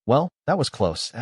Well, that was close.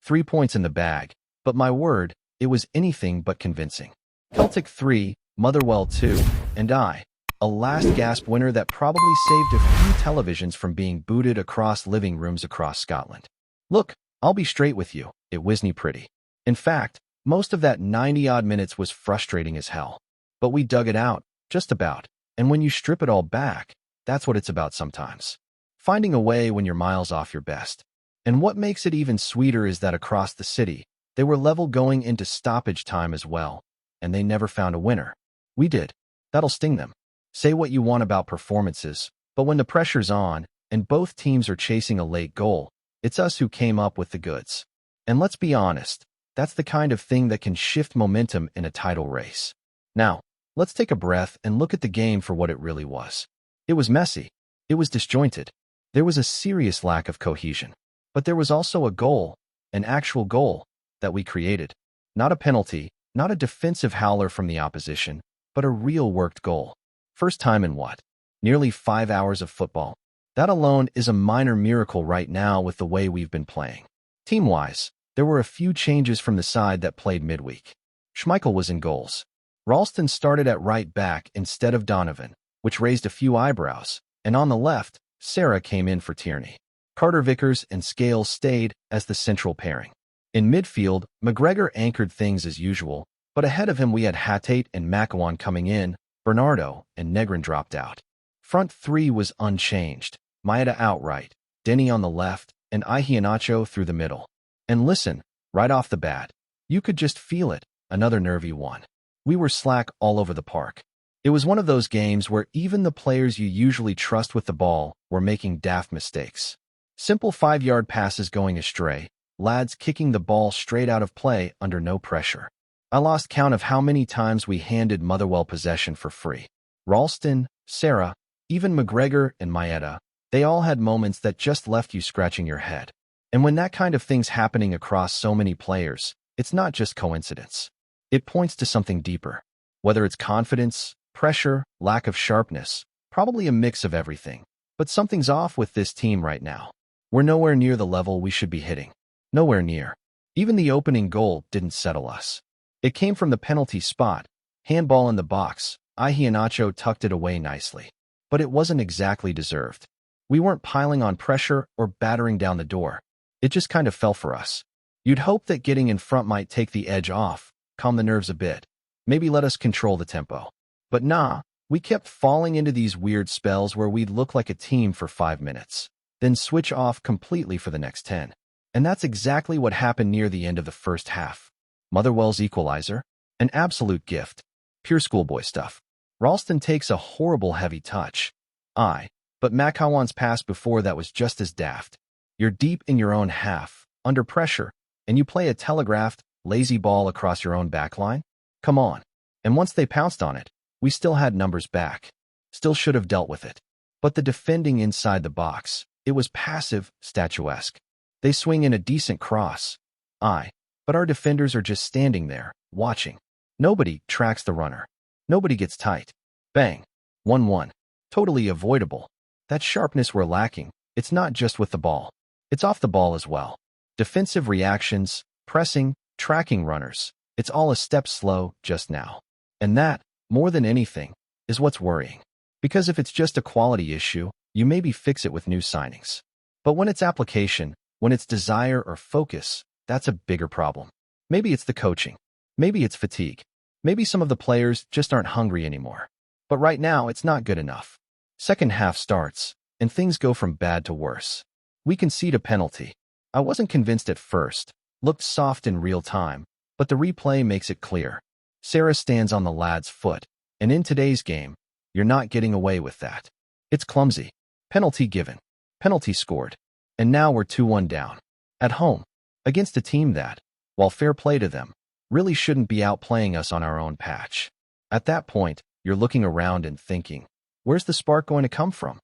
3 points in the bag. But my word, it was anything but convincing. Celtic 3, Motherwell 2, and a last gasp winner that probably saved a few televisions from being booted across living rooms across Scotland. Look, I'll be straight with you, it wasn't pretty. In fact, most of that 90-odd minutes was frustrating as hell. But we dug it out, just about. And when you strip it all back, that's what it's about sometimes. Finding a way when you're miles off your best. And what makes it even sweeter is that across the city, they were level going into stoppage time as well, and they never found a winner. We did. That'll sting them. Say what you want about performances, but when the pressure's on, and both teams are chasing a late goal, it's us who came up with the goods. And let's be honest, that's the kind of thing that can shift momentum in a title race. Now, let's take a breath and look at the game for what it really was. It was messy. It was disjointed. There was a serious lack of cohesion. But there was also a goal, an actual goal, that we created. Not a penalty, not a defensive howler from the opposition, but a real worked goal. First time in what? Nearly 5 hours of football. That alone is a minor miracle right now with the way we've been playing. Team-wise, there were a few changes from the side that played midweek. Schmeichel was in goals. Ralston started at right back instead of Donovan, which raised a few eyebrows, and on the left, Sarah came in for Tierney. Carter-Vickers and Scales stayed as the central pairing. In midfield, McGregor anchored things as usual, but ahead of him we had Hatate and McEwan coming in, Bernardo and Negrin dropped out. Front three was unchanged, Maeda outright, Denny on the left, and Iheanacho through the middle. And listen, right off the bat, you could just feel it, another nervy one. We were slack all over the park. It was one of those games where even the players you usually trust with the ball were making daft mistakes. Simple 5-yard passes going astray, lads kicking the ball straight out of play under no pressure. I lost count of how many times we handed Motherwell possession for free. Ralston, Sarah, even McGregor and Maeda, they all had moments that just left you scratching your head. And when that kind of thing's happening across so many players, it's not just coincidence. It points to something deeper. Whether it's confidence, pressure, lack of sharpness, probably a mix of everything. But something's off with this team right now. We're nowhere near the level we should be hitting. Nowhere near. Even the opening goal didn't settle us. It came from the penalty spot. Handball in the box. Iheanacho tucked it away nicely. But it wasn't exactly deserved. We weren't piling on pressure or battering down the door. It just kind of fell for us. You'd hope that getting in front might take the edge off, calm the nerves a bit, maybe let us control the tempo. But nah, we kept falling into these weird spells where we'd look like a team for 5 minutes, then switch off completely for the next 10. And that's exactly what happened near the end of the first half. Motherwell's equalizer? An absolute gift. Pure schoolboy stuff. Ralston takes a horrible heavy touch. But McEwan's pass before that was just as daft. You're deep in your own half, under pressure, and you play a telegraphed, lazy ball across your own backline? Come on. And once they pounced on it, we still had numbers back. Still should have dealt with it. But the defending inside the box, it was passive, statuesque. They swing in a decent cross. But our defenders are just standing there, watching. Nobody tracks the runner. Nobody gets tight. Bang. 1-1. Totally avoidable. That sharpness we're lacking, it's not just with the ball. It's off the ball as well. Defensive reactions, pressing, tracking runners. It's all a step slow just now. And that, more than anything, is what's worrying. Because if it's just a quality issue, you maybe fix it with new signings. But when it's application, when it's desire or focus, that's a bigger problem. Maybe it's the coaching. Maybe it's fatigue. Maybe some of the players just aren't hungry anymore. But right now, it's not good enough. Second half starts, and things go from bad to worse. We concede a penalty. I wasn't convinced at first. Looked soft in real time, but the replay makes it clear. Sarah stands on the lad's foot, and in today's game, you're not getting away with that. It's clumsy. Penalty given. Penalty scored. And now we're 2-1 down. At home. Against a team that, while fair play to them, really shouldn't be outplaying us on our own patch. At that point, you're looking around and thinking, where's the spark going to come from?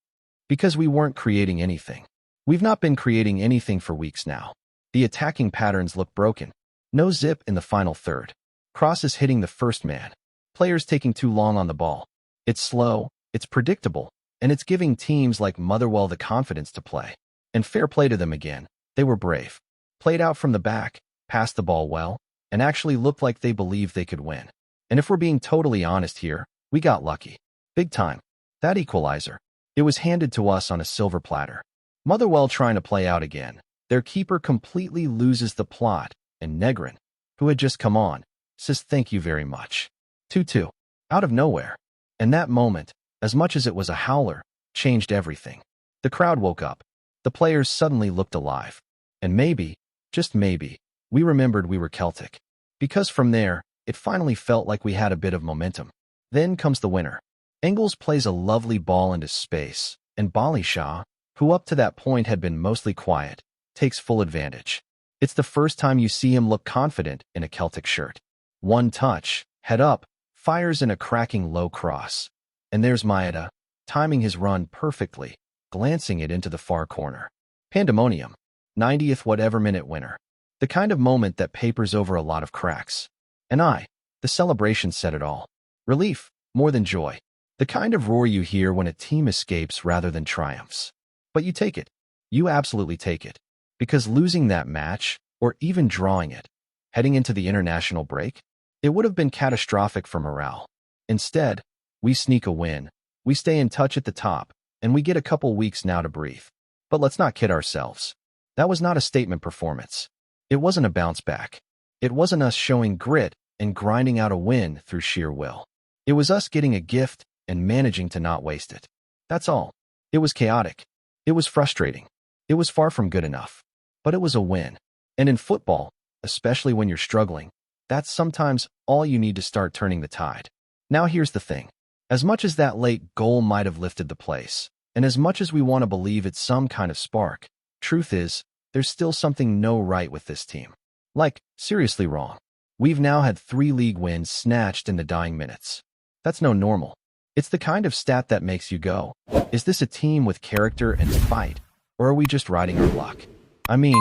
Because we weren't creating anything. We've not been creating anything for weeks now. The attacking patterns look broken. No zip in the final third. Crosses hitting the first man. Players taking too long on the ball. It's slow, it's predictable, and it's giving teams like Motherwell the confidence to play. And fair play to them again. They were brave. Played out from the back, passed the ball well, and actually looked like they believed they could win. And if we're being totally honest here, we got lucky. Big time. That equalizer. It was handed to us on a silver platter. Motherwell trying to play out again. Their keeper completely loses the plot, and Negrin, who had just come on, says thank you very much. 2-2. Out of nowhere. And that moment, as much as it was a howler, changed everything. The crowd woke up. The players suddenly looked alive. And maybe, just maybe, we remembered we were Celtic. Because from there, it finally felt like we had a bit of momentum. Then comes the winner. Engels plays a lovely ball into space, and BOLSTER, who up to that point had been mostly quiet, takes full advantage. It's the first time you see him look confident in a Celtic shirt. One touch, head up, fires in a cracking low cross. And there's Maeda, timing his run perfectly, glancing it into the far corner. Pandemonium. 90th whatever minute winner. The kind of moment that papers over a lot of cracks. And the celebration said it all. Relief, more than joy. The kind of roar you hear when a team escapes rather than triumphs. But you take it. You absolutely take it. Because losing that match, or even drawing it, heading into the international break, it would have been catastrophic for morale. Instead, we sneak a win, we stay in touch at the top, and we get a couple weeks now to breathe. But let's not kid ourselves. That was not a statement performance. It wasn't a bounce back. It wasn't us showing grit and grinding out a win through sheer will. It was us getting a gift and managing to not waste it. That's all. It was chaotic. It was frustrating. It was far from good enough. But it was a win. And in football, especially when you're struggling, that's sometimes all you need to start turning the tide. Now here's the thing. As much as that late goal might have lifted the place, and as much as we want to believe it's some kind of spark, truth is, there's still something no right with this team. Like, seriously wrong. We've now had 3 league wins snatched in the dying minutes. That's no normal. It's the kind of stat that makes you go, is this a team with character and fight, or are we just riding our luck? I mean,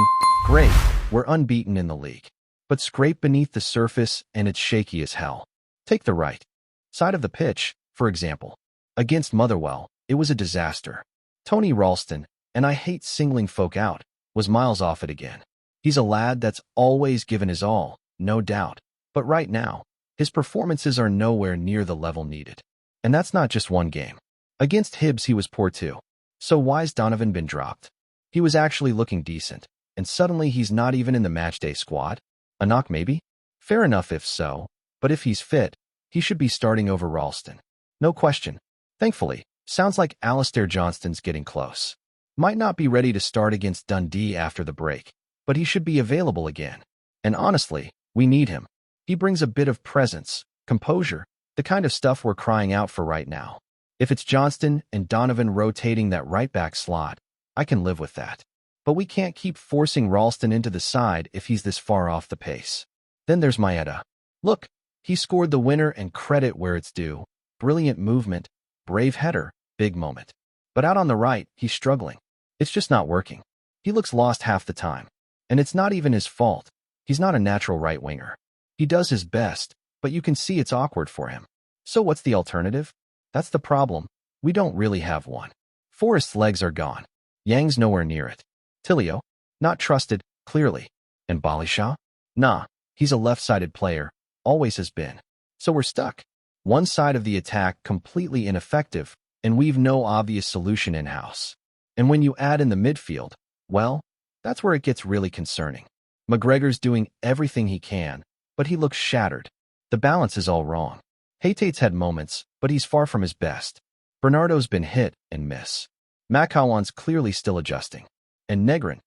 great, we're unbeaten in the league. But scrape beneath the surface and it's shaky as hell. Take the right side of the pitch, for example. Against Motherwell, it was a disaster. Tony Ralston, and I hate singling folk out, was miles off it again. He's a lad that's always given his all, no doubt. But right now, his performances are nowhere near the level needed. And that's not just one game. Against Hibs he was poor too. So why's Donovan been dropped? He was actually looking decent, and suddenly he's not even in the matchday squad? A knock maybe? Fair enough if so, but if he's fit, he should be starting over Ralston. No question. Thankfully, sounds like Alistair Johnston's getting close. Might not be ready to start against Dundee after the break, but he should be available again. And honestly, we need him. He brings a bit of presence, composure, the kind of stuff we're crying out for right now. If it's Johnston and Donovan rotating that right-back slot, I can live with that. But we can't keep forcing Ralston into the side if he's this far off the pace. Then there's Maeda. Look, he scored the winner and credit where it's due. Brilliant movement, brave header, big moment. But out on the right, he's struggling. It's just not working. He looks lost half the time. And it's not even his fault. He's not a natural right winger. He does his best, but you can see it's awkward for him. So what's the alternative? That's the problem. We don't really have one. Forrest's legs are gone. Yang's nowhere near it. Tilio? Not trusted, clearly. And BOLSTER? Nah, he's a left-sided player, always has been. So we're stuck. One side of the attack completely ineffective, and we've no obvious solution in-house. And when you add in the midfield, well, that's where it gets really concerning. McGregor's doing everything he can, but he looks shattered. The balance is all wrong. Haytate's had moments, but he's far from his best. Bernardo's been hit and miss. Makawan's clearly still adjusting. And Negrin,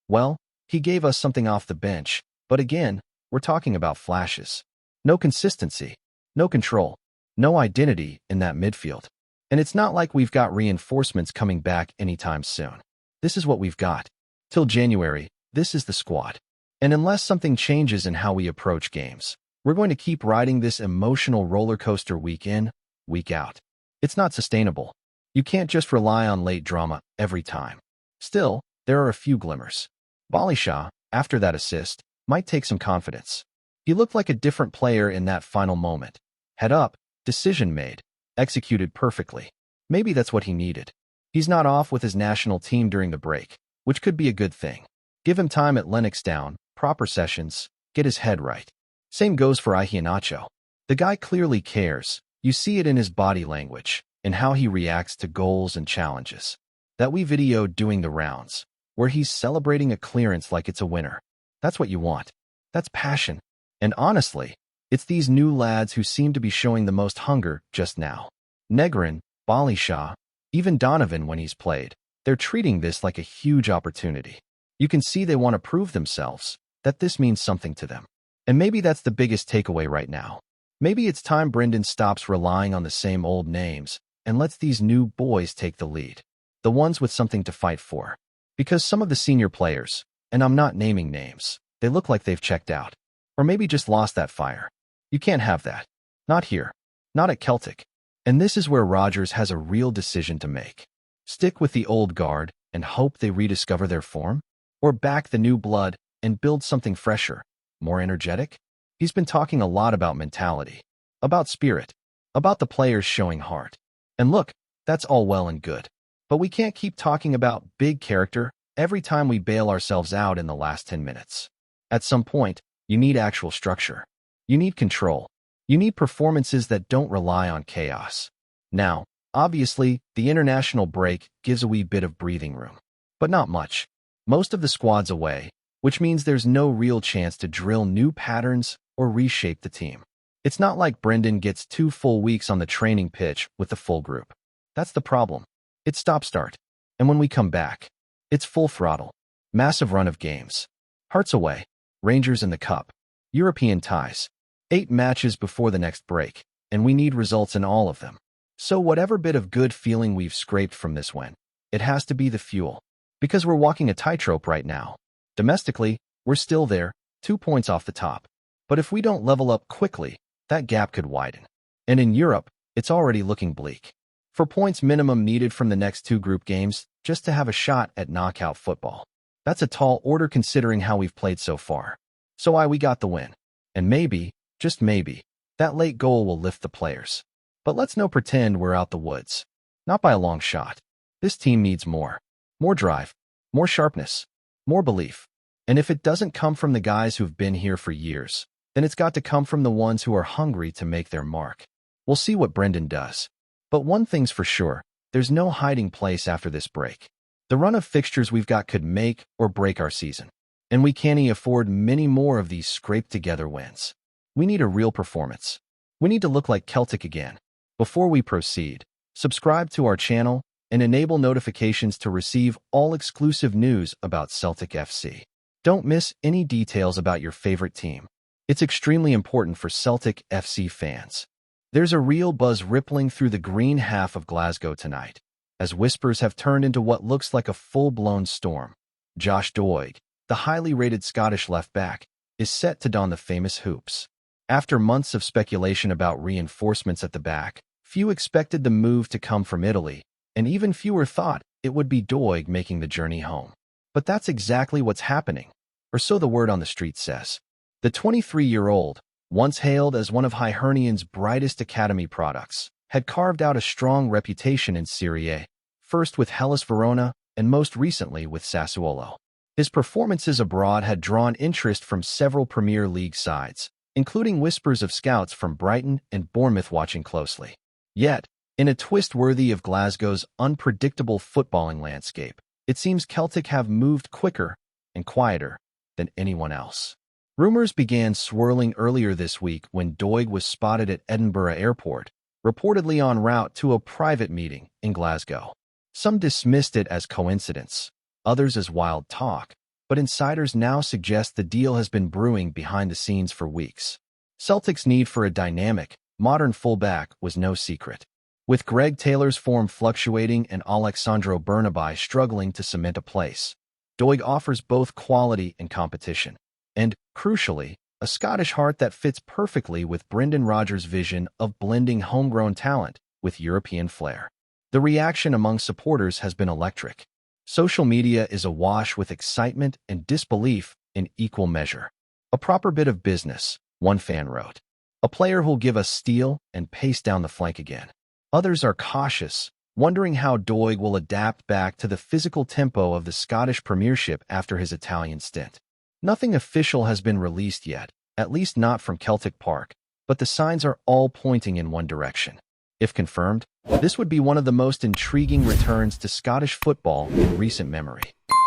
well, he gave us something off the bench, but again, we're talking about flashes. No consistency, no control, no identity in that midfield. And it's not like we've got reinforcements coming back anytime soon. This is what we've got. Till January, this is the squad. And unless something changes in how we approach games, we're going to keep riding this emotional roller coaster week in, week out. It's not sustainable. You can't just rely on late drama every time. Still, there are a few glimmers. BOLSTER, after that assist, might take some confidence. He looked like a different player in that final moment. Head up, decision made, executed perfectly. Maybe that's what he needed. He's not off with his national team during the break, which could be a good thing. Give him time at Lennox down, proper sessions, get his head right. Same goes for Iheanacho. The guy clearly cares. You see it in his body language, and how he reacts to goals and challenges. That we videoed doing the rounds, where he's celebrating a clearance like it's a winner. That's what you want. That's passion. And honestly, it's these new lads who seem to be showing the most hunger just now. Negrin, Balisha, even Donovan when he's played, they're treating this like a huge opportunity. You can see they want to prove themselves, that this means something to them. And maybe that's the biggest takeaway right now. Maybe it's time Brendan stops relying on the same old names and lets these new boys take the lead. The ones with something to fight for. Because some of the senior players, and I'm not naming names, they look like they've checked out. Or maybe just lost that fire. You can't have that. Not here. Not at Celtic. And this is where Rodgers has a real decision to make. Stick with the old guard and hope they rediscover their form? Or back the new blood and build something fresher, more energetic? He's been talking a lot about mentality, about spirit, about the players showing heart. And look, that's all well and good. But we can't keep talking about big character every time we bail ourselves out in the last 10 minutes. At some point, you need actual structure. You need control. You need performances that don't rely on chaos. Now, obviously, the international break gives a wee bit of breathing room. But not much. Most of the squad's away, which means there's no real chance to drill new patterns or reshape the team. It's not like Brendan gets 2 full weeks on the training pitch with the full group. That's the problem. It's stop-start. And when we come back, it's full throttle. Massive run of games. Hearts away. Rangers in the Cup. European ties. 8 matches before the next break, and we need results in all of them. So whatever bit of good feeling we've scraped from this win, it has to be the fuel. Because we're walking a tightrope right now. Domestically, we're still there, 2 points off the top. But if we don't level up quickly, that gap could widen. And in Europe, it's already looking bleak. For points minimum needed from the next 2 group games, just to have a shot at knockout football. That's a tall order considering how we've played so far. So we got the win. And maybe, just maybe, that late goal will lift the players. But let's no pretend we're out the woods. Not by a long shot. This team needs more. More drive. More sharpness. More belief. And if it doesn't come from the guys who've been here for years, then it's got to come from the ones who are hungry to make their mark. We'll see what Brendan does. But one thing's for sure, there's no hiding place after this break. The run of fixtures we've got could make or break our season. And we can't afford many more of these scraped-together wins. We need a real performance. We need to look like Celtic again. Before we proceed, subscribe to our channel and enable notifications to receive all exclusive news about Celtic FC. Don't miss any details about your favorite team. It's extremely important for Celtic FC fans. There's a real buzz rippling through the green half of Glasgow tonight, as whispers have turned into what looks like a full-blown storm. Josh Doig, the highly rated Scottish left-back, is set to don the famous hoops. After months of speculation about reinforcements at the back, few expected the move to come from Italy, and even fewer thought it would be Doig making the journey home. But that's exactly what's happening, or so the word on the street says. The 23-year-old, once hailed as one of Hibernian's brightest academy products, had carved out a strong reputation in Serie A, first with Hellas Verona and most recently with Sassuolo. His performances abroad had drawn interest from several Premier League sides, including whispers of scouts from Brighton and Bournemouth watching closely. Yet, in a twist worthy of Glasgow's unpredictable footballing landscape, it seems Celtic have moved quicker and quieter than anyone else. Rumors began swirling earlier this week when Doig was spotted at Edinburgh Airport, reportedly en route to a private meeting in Glasgow. Some dismissed it as coincidence, others as wild talk, but insiders now suggest the deal has been brewing behind the scenes for weeks. Celtic's need for a dynamic, modern fullback was no secret. With Greg Taylor's form fluctuating and Alexandro Bernabei struggling to cement a place, Doig offers both quality and competition. And, crucially, a Scottish heart that fits perfectly with Brendan Rodgers' vision of blending homegrown talent with European flair. The reaction among supporters has been electric. Social media is awash with excitement and disbelief in equal measure. A proper bit of business, one fan wrote. A player who'll give us steel and pace down the flank again. Others are cautious, wondering how Doig will adapt back to the physical tempo of the Scottish Premiership after his Italian stint. Nothing official has been released yet, at least not from Celtic Park, but the signs are all pointing in one direction. If confirmed, this would be one of the most intriguing returns to Scottish football in recent memory.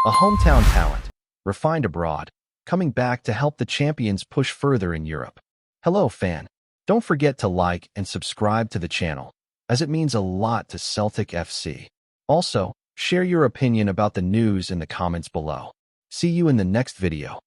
A hometown talent, refined abroad, coming back to help the champions push further in Europe. Hello, fan. Don't forget to like and subscribe to the channel, as it means a lot to Celtic FC. Also, share your opinion about the news in the comments below. See you in the next video.